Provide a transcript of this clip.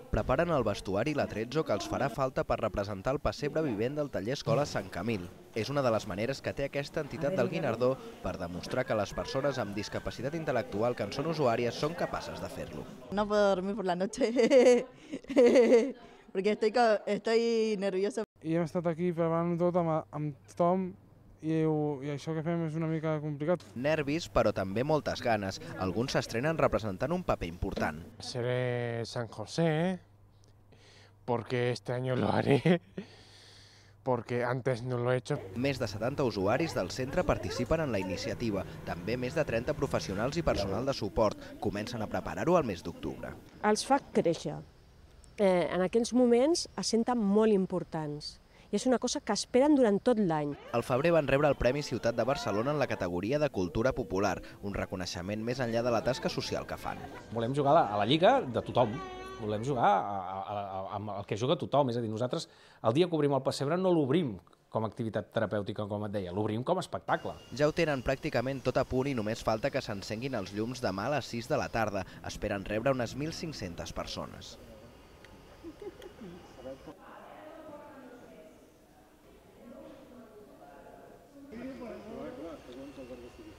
Preparen el vestuari i l'atrezzo que els farà falta per representar el pessebre vivent del taller Escola Sant Camil. És una de les maneres que té aquesta entitat del Guinardó per demostrar que les persones amb discapacitat intel·lectual que en són usuàries són capaces de fer-lo. No puedo dormir por la noche porque estoy nerviosa. I hem estat aquí preparant tot amb tothom i això que fem és una mica complicat. Nervis, però també moltes ganes. Alguns s'estrenen representant un paper important. Seré San José, porque este año lo haré, porque antes no lo he hecho. Més de 70 usuaris del centre participen en la iniciativa. També més de 30 professionals i personal de suport. Comencen a preparar-ho al mes d'octubre. Els fa créixer. En aquells moments es senten molt importants. I és una cosa que esperen durant tot l'any. Al febrer van rebre el Premi Ciutat de Barcelona en la categoria de Cultura Popular, un reconeixement més enllà de la tasca social que fan. Volem jugar a la lliga de tothom, volem jugar amb el que juga tothom, és a dir, nosaltres el dia que obrim el pessebre no l'obrim com a activitat terapèutica, com et deia, l'obrim com a espectacle. Ja ho tenen pràcticament tot a punt i només falta que s'encenguin els llums demà a les 6 de la tarda. Esperen rebre unes 1.500 persones. Segons el verb decidir.